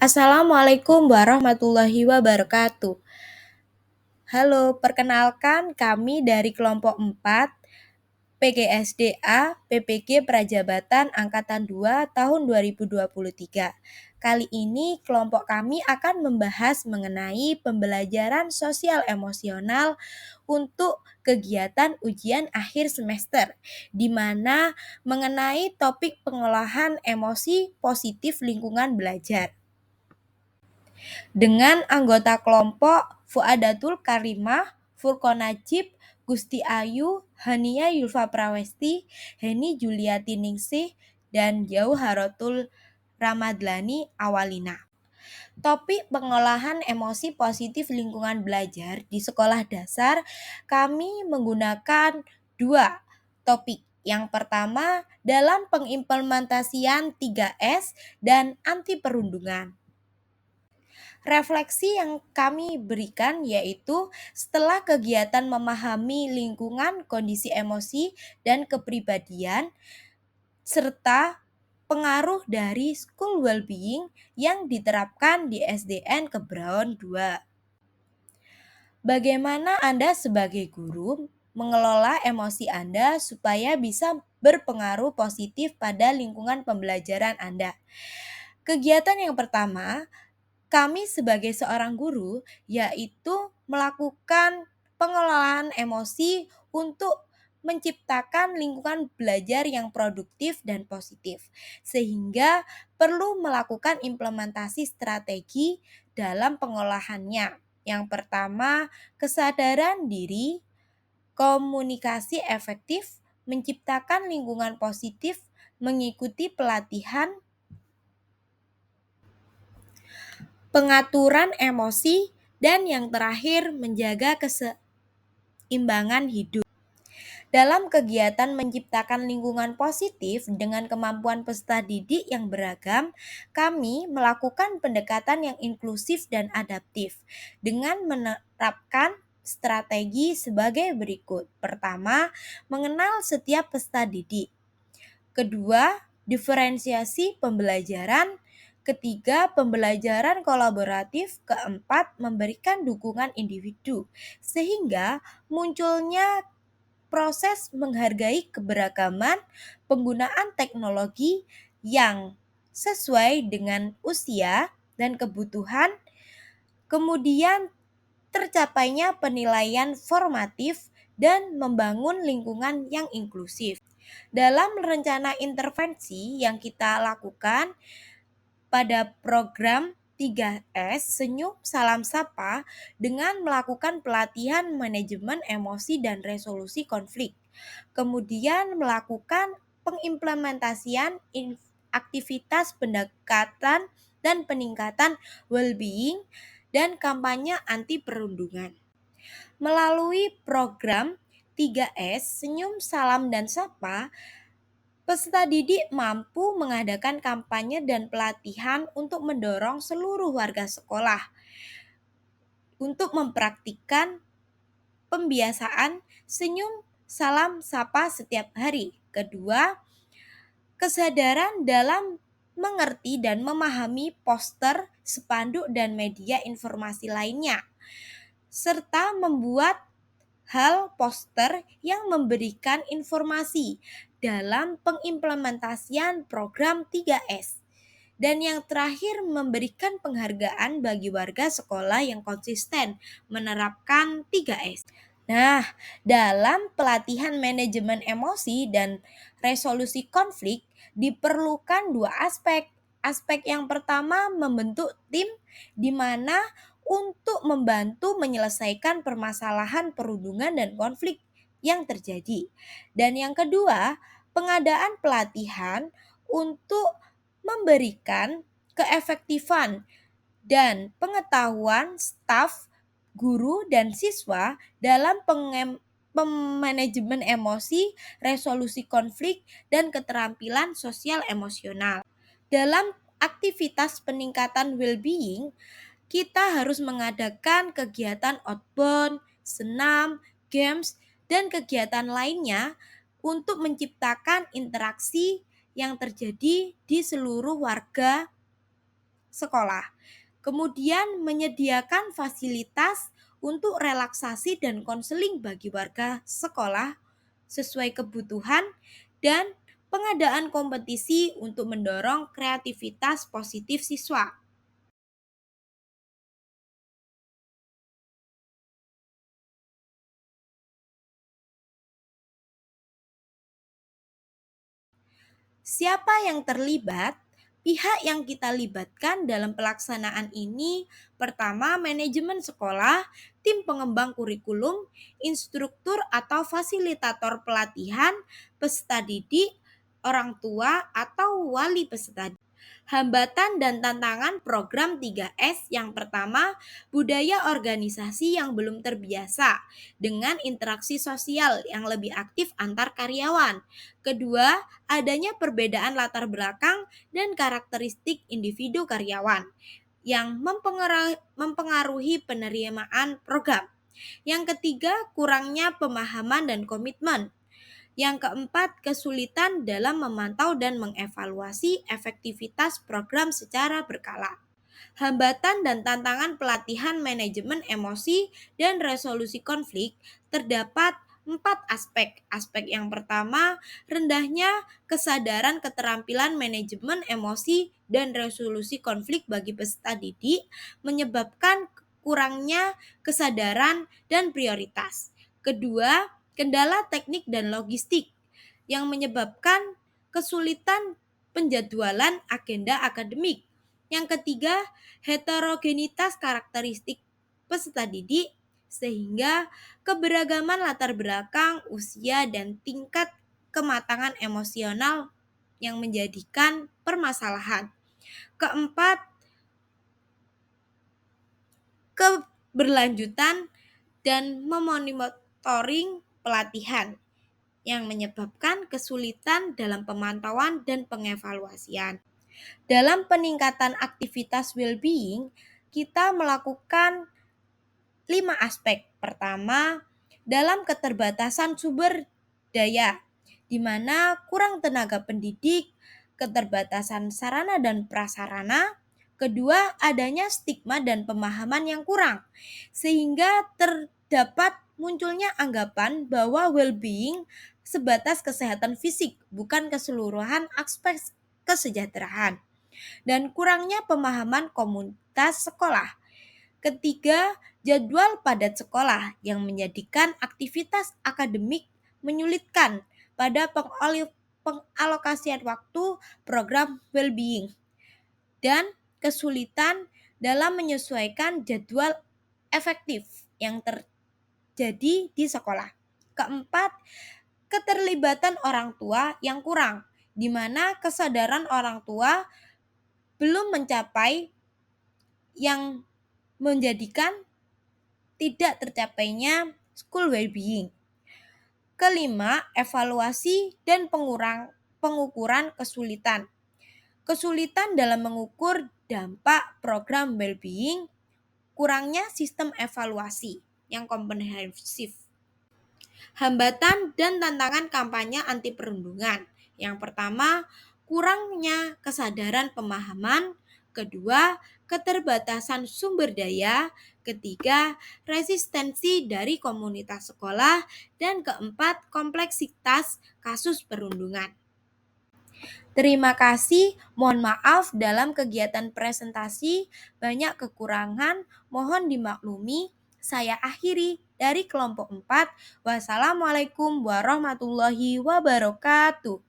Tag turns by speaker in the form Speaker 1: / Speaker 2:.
Speaker 1: Assalamualaikum warahmatullahi wabarakatuh. Halo, perkenalkan kami dari kelompok 4 PGSDA PPG Prajabatan Angkatan 2 tahun 2023. Kali ini kelompok kami akan membahas mengenai pembelajaran sosial emosional untuk kegiatan ujian akhir semester, di mana mengenai topik pengolahan emosi positif lingkungan belajar. Dengan anggota kelompok Fuadatul Karimah, Furqon Najib, Gusti Ayu, Hania Yulfa Prawesti, Heni Juliati Ningsih, dan Jauharatul Ramadlani Awalina. Topik pengolahan emosi positif lingkungan belajar di sekolah dasar, kami menggunakan dua topik. Yang pertama, dalam pengimplementasian 3S dan anti perundungan. Refleksi yang kami berikan yaitu setelah kegiatan memahami lingkungan, kondisi emosi, dan kepribadian, serta pengaruh dari school well-being yang diterapkan di SDN Kebraon 2. Bagaimana Anda sebagai guru mengelola emosi Anda supaya bisa berpengaruh positif pada lingkungan pembelajaran Anda? Kegiatan yang pertama, kami sebagai seorang guru yaitu melakukan pengelolaan emosi untuk menciptakan lingkungan belajar yang produktif dan positif, sehingga perlu melakukan implementasi strategi dalam pengolahannya. Yang pertama, kesadaran diri, komunikasi efektif, menciptakan lingkungan positif, mengikuti pelatihan, pengaturan emosi, dan yang terakhir menjaga keseimbangan hidup. Dalam kegiatan menciptakan lingkungan positif dengan kemampuan peserta didik yang beragam, kami melakukan pendekatan yang inklusif dan adaptif dengan menerapkan strategi sebagai berikut. Pertama, mengenal setiap peserta didik. Kedua, diferensiasi pembelajaran. Ketiga, pembelajaran kolaboratif. Keempat, memberikan dukungan individu. Sehingga munculnya proses menghargai keberagaman, penggunaan teknologi yang sesuai dengan usia dan kebutuhan, kemudian tercapainya penilaian formatif dan membangun lingkungan yang inklusif. Dalam rencana intervensi yang kita lakukan pada program 3S Senyum Salam Sapa dengan melakukan pelatihan manajemen emosi dan resolusi konflik. Kemudian melakukan pengimplementasian aktivitas pendekatan dan peningkatan well-being dan kampanye anti perundungan. Melalui program 3S Senyum Salam dan Sapa, peserta didik mampu mengadakan kampanye dan pelatihan untuk mendorong seluruh warga sekolah untuk mempraktikkan pembiasaan senyum salam sapa setiap hari. Kedua, kesadaran dalam mengerti dan memahami poster, spanduk, dan media informasi lainnya, serta membuat hal poster yang memberikan informasi dalam pengimplementasian program 3S. Dan yang terakhir, memberikan penghargaan bagi warga sekolah yang konsisten menerapkan 3S. Nah, dalam pelatihan manajemen emosi dan resolusi konflik diperlukan dua aspek. Aspek yang pertama membentuk tim di mana untuk membantu menyelesaikan permasalahan perundungan dan konflik yang terjadi. Dan yang kedua, pengadaan pelatihan untuk memberikan keefektifan dan pengetahuan staf, guru, dan siswa dalam manajemen emosi, resolusi konflik, dan keterampilan sosial emosional. Dalam aktivitas peningkatan well-being, kita harus mengadakan kegiatan outbound, senam, games, dan kegiatan lainnya untuk menciptakan interaksi yang terjadi di seluruh warga sekolah. Kemudian menyediakan fasilitas untuk relaksasi dan konseling bagi warga sekolah sesuai kebutuhan dan pengadaan kompetisi untuk mendorong kreativitas positif siswa. Siapa yang terlibat? Pihak yang kita libatkan dalam pelaksanaan ini pertama manajemen sekolah, tim pengembang kurikulum, instruktur atau fasilitator pelatihan, peserta didik, orang tua atau wali peserta. Hambatan dan tantangan program 3S yang pertama, budaya organisasi yang belum terbiasa dengan interaksi sosial yang lebih aktif antar karyawan. Kedua, adanya perbedaan latar belakang dan karakteristik individu karyawan yang mempengaruhi penerimaan program. Yang ketiga, kurangnya pemahaman dan komitmen. Yang keempat, kesulitan dalam memantau dan mengevaluasi efektivitas program secara berkala. Hambatan dan tantangan pelatihan manajemen emosi dan resolusi konflik terdapat empat aspek. Aspek yang pertama, rendahnya kesadaran keterampilan manajemen emosi dan resolusi konflik bagi peserta didik menyebabkan kurangnya kesadaran dan prioritas. Kedua, kendala teknik dan logistik yang menyebabkan kesulitan penjadwalan agenda akademik. Yang ketiga, heterogenitas karakteristik peserta didik sehingga keberagaman latar belakang, usia, dan tingkat kematangan emosional yang menjadikan permasalahan. Keempat, keberlanjutan dan memonitoring pelatihan yang menyebabkan kesulitan dalam pemantauan dan pengevaluasian. Dalam peningkatan aktivitas well-being, kita melakukan 5 aspek. Pertama, dalam keterbatasan sumber daya, di mana kurang tenaga pendidik, keterbatasan sarana dan prasarana. Kedua, adanya stigma dan pemahaman yang kurang, sehingga terdapat munculnya anggapan bahwa well-being sebatas kesehatan fisik, bukan keseluruhan aspek kesejahteraan. Dan kurangnya pemahaman komunitas sekolah. Ketiga, jadwal padat sekolah yang menjadikan aktivitas akademik menyulitkan pada pengalokasian waktu program well-being dan kesulitan dalam menyesuaikan jadwal efektif yang terjadi di sekolah. Keempat, keterlibatan orang tua yang kurang, di mana kesadaran orang tua belum mencapai yang menjadikan tidak tercapainya school well-being. Kelima, evaluasi dan pengukuran kesulitan. Kesulitan dalam mengukur dampak program well-being, kurangnya sistem evaluasi yang komprehensif. Hambatan dan tantangan kampanye anti perundungan. Yang pertama, kurangnya kesadaran pemahaman. Kedua, keterbatasan sumber daya. Ketiga, resistensi dari komunitas sekolah. Dan keempat, kompleksitas kasus perundungan. Terima kasih, mohon maaf dalam kegiatan presentasi banyak kekurangan, mohon dimaklumi. Saya akhiri dari kelompok 4. Wassalamualaikum warahmatullahi wabarakatuh.